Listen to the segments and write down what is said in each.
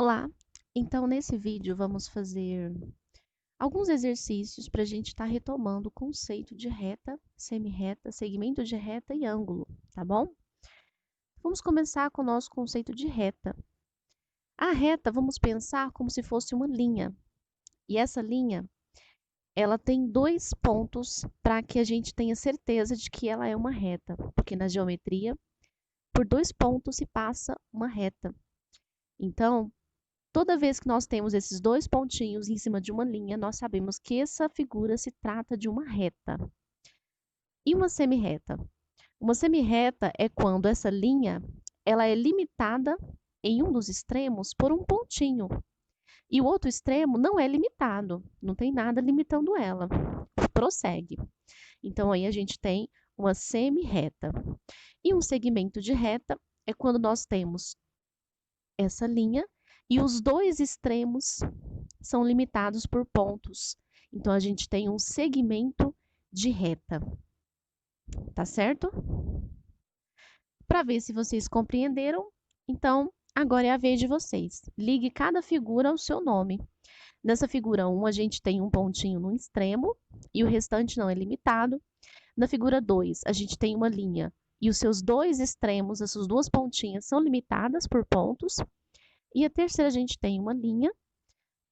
Olá! Então, nesse vídeo, vamos fazer alguns exercícios para a gente estar retomando o conceito de reta, semi-reta, segmento de reta e ângulo, tá bom? Vamos começar com o nosso conceito de reta. A reta, vamos pensar como se fosse uma linha. E essa linha, ela tem dois pontos para que a gente tenha certeza de que ela é uma reta, porque na geometria, por dois pontos se passa uma reta. Então, toda vez que nós temos esses dois pontinhos em cima de uma linha, nós sabemos que essa figura se trata de uma reta. E uma semi-reta? Uma semi-reta é quando essa linha ela é limitada em um dos extremos por um pontinho. E o outro extremo não é limitado, não tem nada limitando ela. Prossegue. Então, aí a gente tem uma semi-reta. E um segmento de reta é quando nós temos essa linha e os dois extremos são limitados por pontos. Então, a gente tem um segmento de reta. Tá certo? Para ver se vocês compreenderam, então, agora é a vez de vocês. Ligue cada figura ao seu nome. Nessa figura 1, a gente tem um pontinho no extremo e o restante não é limitado. Na figura 2, a gente tem uma linha e os seus dois extremos, essas duas pontinhas, são limitadas por pontos. E a terceira, a gente tem uma linha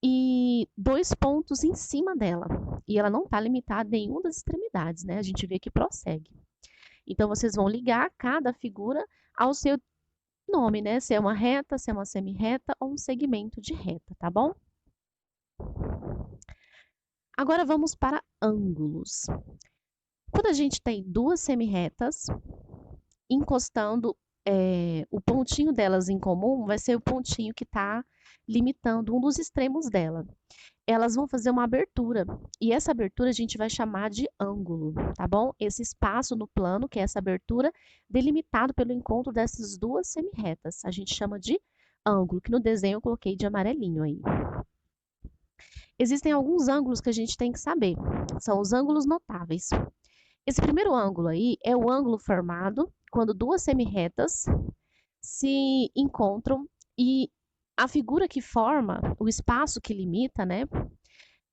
e dois pontos em cima dela. E ela não está limitada em nenhuma das extremidades, né? A gente vê que prossegue. Então, vocês vão ligar cada figura ao seu nome, né? Se é uma reta, se é uma semi-reta ou um segmento de reta, tá bom? Agora, vamos para ângulos. Quando a gente tem duas semi-retas, encostando o pontinho delas em comum, vai ser o pontinho que está limitando um dos extremos dela. Elas vão fazer uma abertura, e essa abertura a gente vai chamar de ângulo, tá bom? Esse espaço no plano, que é essa abertura, delimitado pelo encontro dessas duas semi-retas, a gente chama de ângulo, que no desenho eu coloquei de amarelinho aí. Existem alguns ângulos que a gente tem que saber, são os ângulos notáveis. Esse primeiro ângulo aí é o ângulo formado quando duas semi-retas se encontram e a figura que forma, o espaço que limita, né,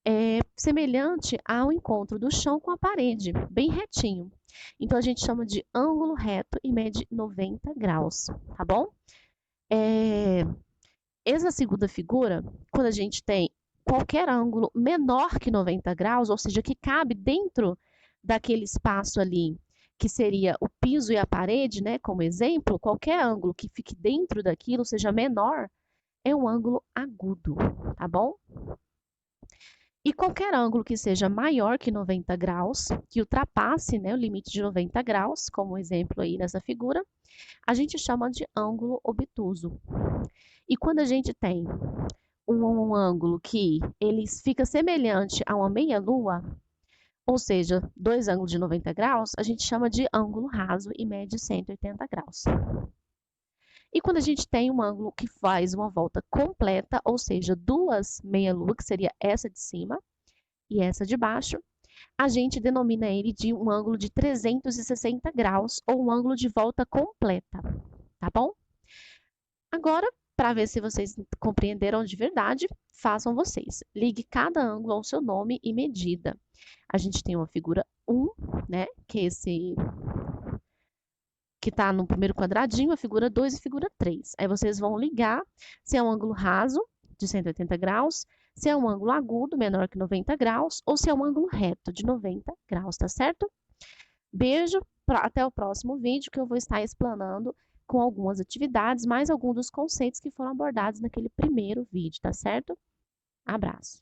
é semelhante ao encontro do chão com a parede, bem retinho. Então, a gente chama de ângulo reto e mede 90 graus, tá bom? Essa segunda figura, quando a gente tem qualquer ângulo menor que 90 graus, ou seja, que cabe dentro daquele espaço ali, que seria o piso e a parede, né, como exemplo, qualquer ângulo que fique dentro daquilo, seja menor, é um ângulo agudo, tá bom? E qualquer ângulo que seja maior que 90 graus, que ultrapasse, né, o limite de 90 graus, como exemplo aí nessa figura, a gente chama de ângulo obtuso. E quando a gente tem um ângulo que ele fica semelhante a uma meia-lua, ou seja, dois ângulos de 90 graus, a gente chama de ângulo raso e mede 180 graus. E quando a gente tem um ângulo que faz uma volta completa, ou seja, duas meia-lua, que seria essa de cima e essa de baixo, a gente denomina ele de um ângulo de 360 graus ou um ângulo de volta completa, tá bom? Agora, para ver se vocês compreenderam de verdade, façam vocês. Ligue cada ângulo ao seu nome e medida. A gente tem uma figura 1, né, que é esse que está no primeiro quadradinho, a figura 2 e a figura 3. Aí vocês vão ligar se é um ângulo raso, de 180 graus, se é um ângulo agudo, menor que 90 graus, ou se é um ângulo reto, de 90 graus, tá certo? Beijo, até o próximo vídeo, que eu vou estar explanando com algumas atividades, mais alguns dos conceitos que foram abordados naquele primeiro vídeo, tá certo? Abraço!